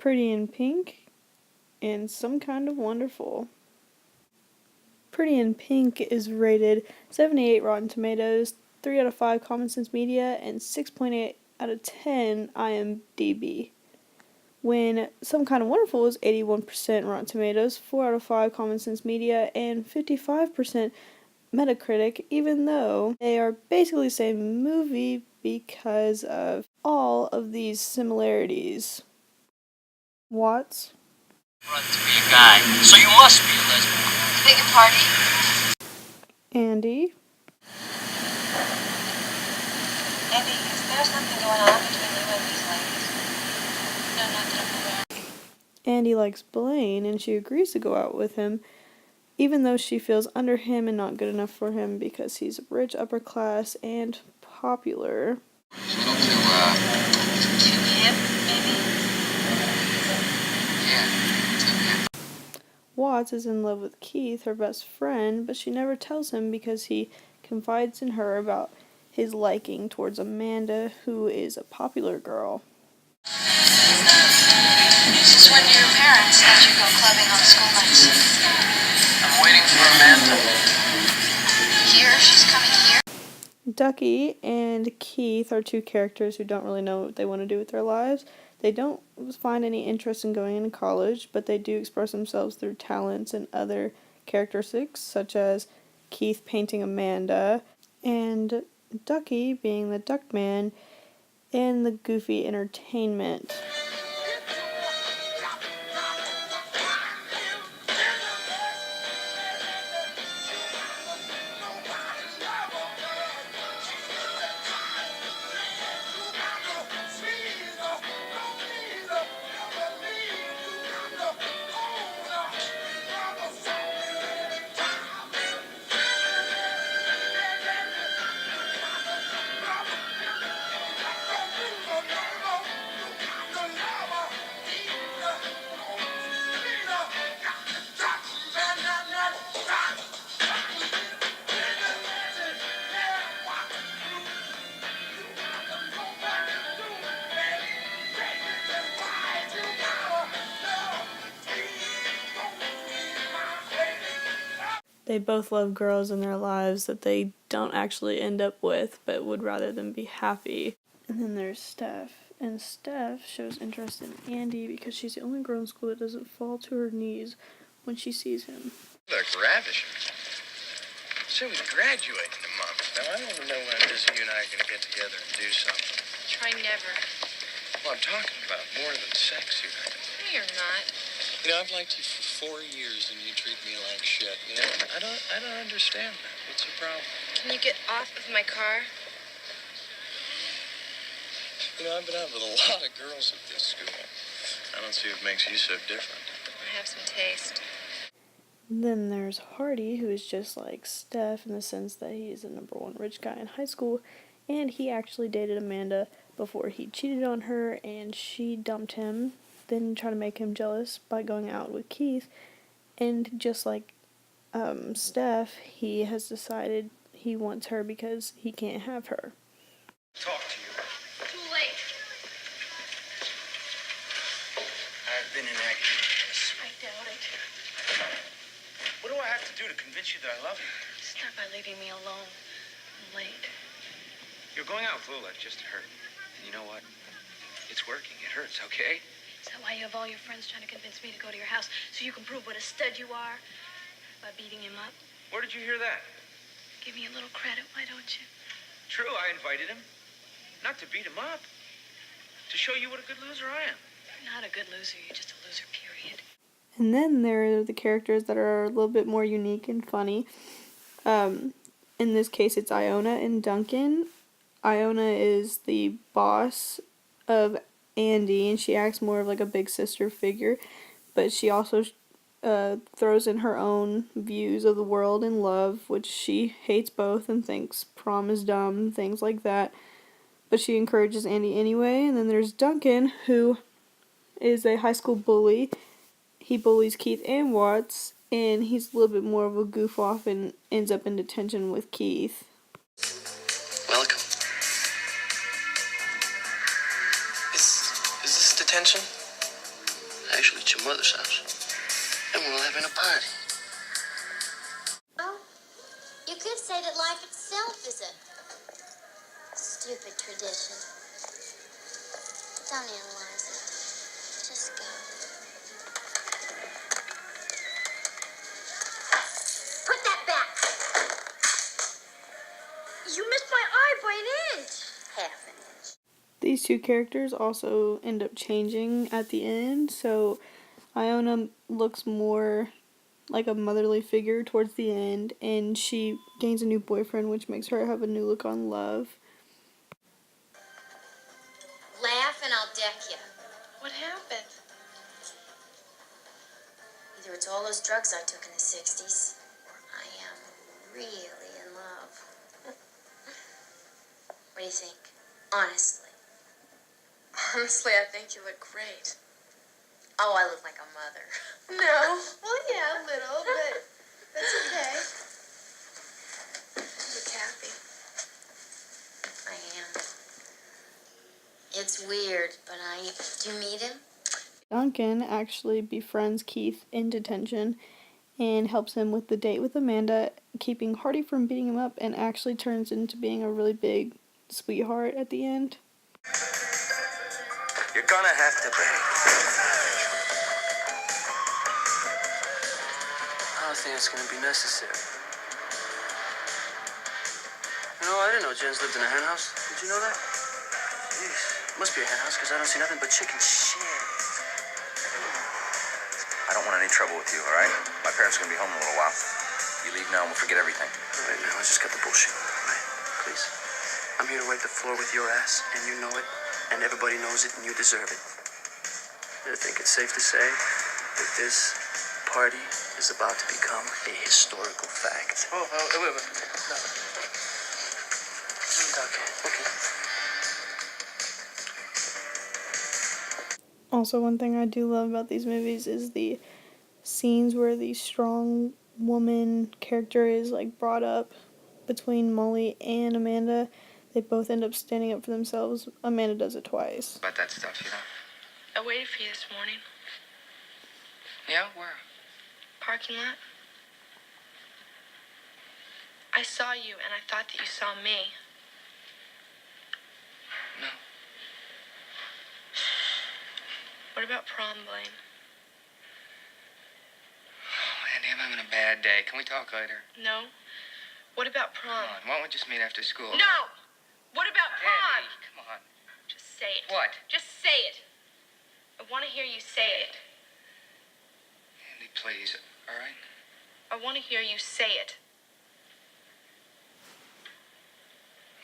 Pretty in Pink, and Some Kind of Wonderful. Pretty in Pink is rated 78 Rotten Tomatoes, 3 out of 5 Common Sense Media, and 6.8 out of 10 IMDb. When Some Kind of Wonderful is 81% Rotten Tomatoes, 4 out of 5 Common Sense Media, and 55% Metacritic, even though they are basically the same movie because of all of these similarities. Watts? Run to be a guy, so you must be a lesbian. Beg your pardon? Andy? Andy, is there something going on between you and these ladies? No, not that I'm aware. Andy likes Blaine, and she agrees to go out with him, even though she feels under him and not good enough for him because he's rich, upper class, and popular. To him, maybe? Yeah, to him. Watts is in love with Keith, her best friend, but she never tells him because he confides in her about his liking towards Amanda, who is a popular girl. Since when do your parents let you go clubbing on school nights? I'm waiting for Amanda. Here? She's coming here? Ducky and Keith are two characters who don't really know what they want to do with their lives. They don't find any interest in going into college, but they do express themselves through talents and other characteristics, such as Keith painting Amanda, and Ducky being the duck man and the goofy entertainment. They both love girls in their lives that they don't actually end up with, but would rather them be happy. And then there's Steph. And Steph shows interest in Andy because she's the only girl in school that doesn't fall to her knees when she sees him. Look, ravishing. So we graduate in a month. Now, I don't know when it is you and I are going to get together and do something. Try never. Well, I'm talking about more than sex here. No, you're not. You know, I've liked you for 4 years and you treat me like shit. You know, I don't understand that. What's the problem? Can you get off of my car? You know, I've been out with a lot of girls at this school. I don't see what makes you so different. I have some taste. Then there's Hardy, who is just like Steph in the sense that he is the number one rich guy in high school, and he actually dated Amanda before he cheated on her and she dumped him, then tried to make him jealous by going out with Keith, and just like Steph, he has decided he wants her because he can't have her. Talk to you. Too late. I've been in agony with this. I doubt it. What do I have to do to convince you that I love you? Start by leaving me alone. I'm late. You're going out with Lula just to hurt. And you know what? It's working. It hurts, okay? Is that why you have all your friends trying to convince me to go to your house so you can prove what a stud you are by beating him up? Where did you hear that? Give me a little credit, why don't you? True, I invited him. Not to beat him up. To show you what a good loser I am. You're not a good loser, you're just a loser, period. And then there are the characters that are a little bit more unique and funny. In this case, it's Iona and Duncan. Iona is the boss of Andy, and she acts more of like a big sister figure, but she also throws in her own views of the world and love, which she hates both and thinks prom is dumb, things like that. But she encourages Andy anyway. And then there's Duncan, who is a high school bully. He bullies Keith and Watts, and he's a little bit more of a goof off and ends up in detention with Keith. Welcome. Is this detention? Actually, it's your mother's house. And we're all having a party. Oh, you could say that life itself is a stupid tradition. Don't analyze it. Just go. Put that back. You missed my eye by an inch. Half an inch. These two characters also end up changing at the end, so Iona looks more like a motherly figure towards the end, and she gains a new boyfriend, which makes her have a new look on love. Laugh and I'll deck you. What happened? Either it's all those drugs I took in the 60s, or I am really in love. What do you think? Honestly. Honestly, I think you look great. Oh, I look like a mother. No. Well, yeah, a little, but that's okay. You look happy. I am. It's weird, but do you meet him? Duncan actually befriends Keith in detention and helps him with the date with Amanda, keeping Hardy from beating him up, and actually turns into being a really big sweetheart at the end. You're gonna have to pay. I don't think it's gonna be necessary. You know, I didn't know Jens lived in a hen house. Did you know that? Jeez, must be a hen house because I don't see nothing but chicken shit. I don't want any trouble with you, all right? My parents are gonna be home in a little while. You leave now and we'll forget everything. All right, now let's just cut the bullshit, all right? Please. I'm here to wipe the floor with your ass, and you know it, and everybody knows it, and you deserve it. I think it's safe to say that this party is about to become a historical fact. Oh, wait. No. Okay. Also, one thing I do love about these movies is the scenes where the strong woman character is like brought up between Molly and Amanda. They both end up standing up for themselves. Amanda does it twice. About that stuff, you know? I waited for you this morning. Yeah, where? Parking lot. I saw you, and I thought that you saw me. No. What about prom, Blaine? Oh, Andy, I'm having a bad day. Can we talk later? No. What about Come prom? on, why don't we just meet after school? No! What about prom? Andy, come on. Just say it. What? Just say it. I want to hear you say it. Andy, please, all right? I want to hear you say it.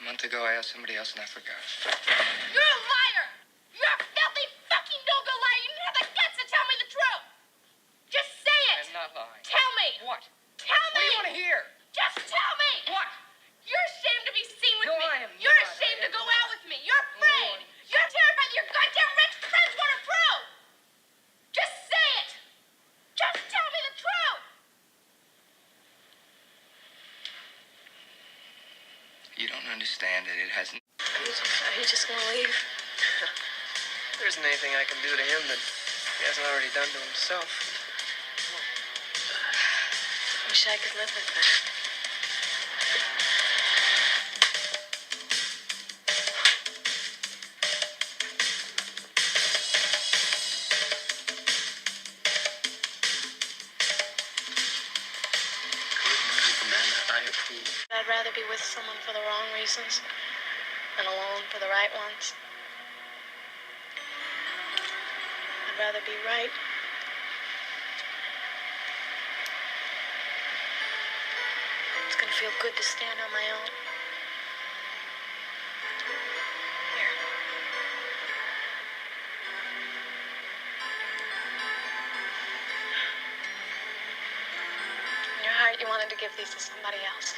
A month ago, I asked somebody else and I forgot. You're a liar! You're a filthy fucking no-go liar! You didn't have the guts to tell me the truth! Just say it! I'm not lying. Tell me! What? Tell What me! do you want to hear? Just tell me! What? You're ashamed to be seen with No, me. I am You're not. ashamed I to go am out with me. You're afraid. You're terrified that your goddamn rich friends won't approve. Just say it. Just tell me the truth. You don't understand it. It hasn't. Are you just gonna leave? There isn't anything I can do to him that he hasn't already done to himself. Wish I could live with that. Good music, Amanda. I approve. I'd rather be with someone for the wrong reasons than alone for the right ones. I'd rather be right. It's gonna feel good to stand on my own. Here. In your heart, you wanted to give these to somebody else.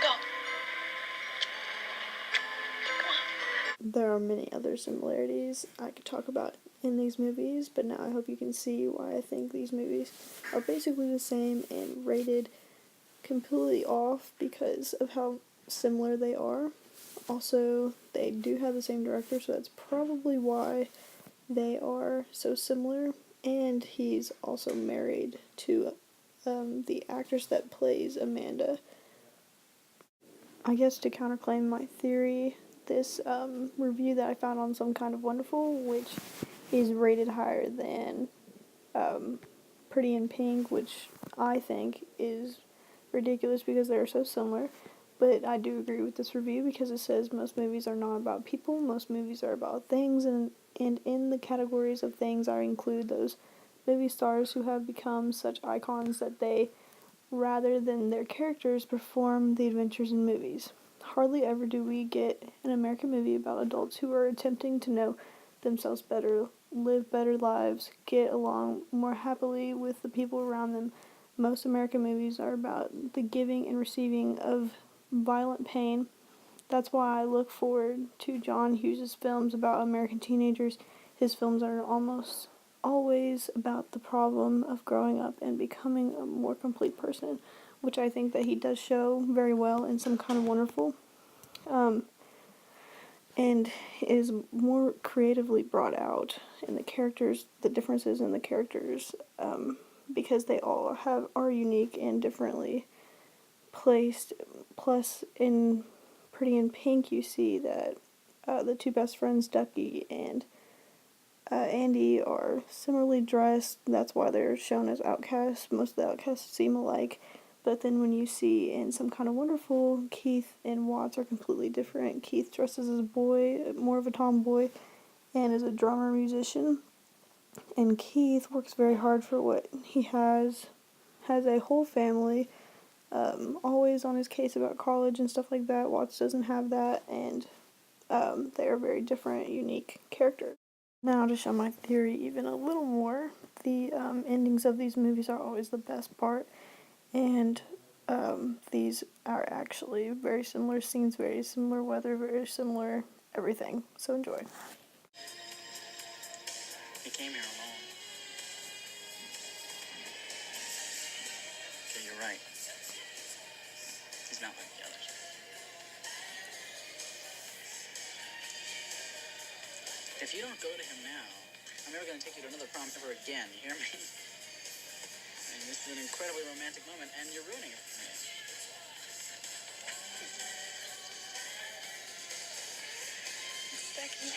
Go. There are many other similarities I could talk about in these movies, but now I hope you can see why I think these movies are basically the same and rated completely off because of how similar they are. Also, they do have the same director, so that's probably why they are so similar. And he's also married to the actress that plays Amanda. I guess to counterclaim my theory, this review that I found on Some Kind of Wonderful, which is rated higher than Pretty in Pink, which I think is ridiculous because they're so similar. But I do agree with this review because it says most movies are not about people, most movies are about things, and in the categories of things I include those movie stars who have become such icons that they, rather than their characters, perform the adventures in movies. Hardly ever do we get an American movie about adults who are attempting to know themselves better, live better lives, get along more happily with the people around them. Most American movies are about the giving and receiving of violent pain. That's why I look forward to John Hughes' films about American teenagers. His films are almost always about the problem of growing up and becoming a more complete person, which I think that he does show very well in Some Kind of Wonderful. And is more creatively brought out in the characters, the differences in the characters, because they all are unique and differently placed. Plus, in Pretty in Pink, you see that the two best friends, Ducky and Andy, are similarly dressed. That's why they're shown as outcasts. Most of the outcasts seem alike. But then when you see in Some Kind of Wonderful, Keith and Watts are completely different. Keith dresses as a boy, more of a tomboy, and is a drummer musician. And Keith works very hard for what he has a whole family, always on his case about college and stuff like that. Watts doesn't have that, and they are very different, unique characters. Now, to show my theory even a little more, the endings of these movies are always the best part, and these are actually very similar scenes, very similar weather, very similar everything. So enjoy. He came here alone. Okay, you're right. He's not like the others. If you don't go to him now, I'm never going to take you to another prom ever again. You hear me? I mean, this is an incredibly romantic moment, and you're ruining it for me. Becky.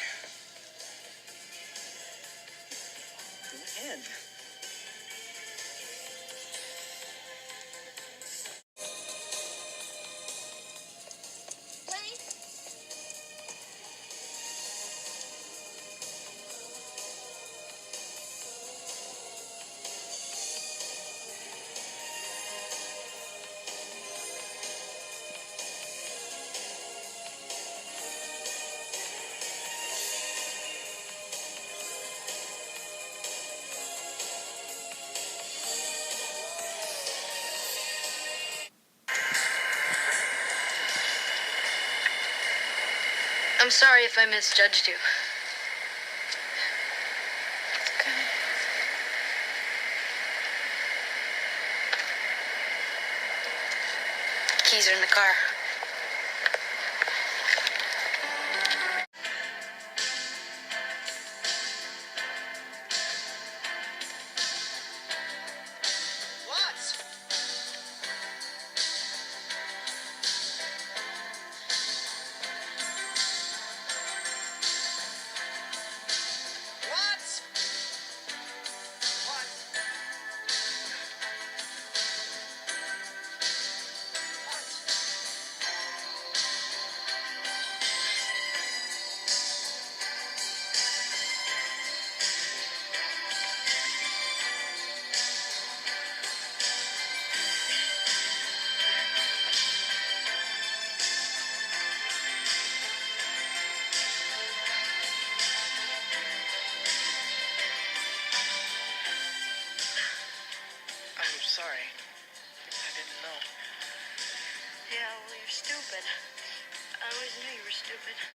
Go ahead. I'm sorry if I misjudged you. Keys are in the car. I'm sorry. I didn't know. Yeah, well, you're stupid. I always knew you were stupid.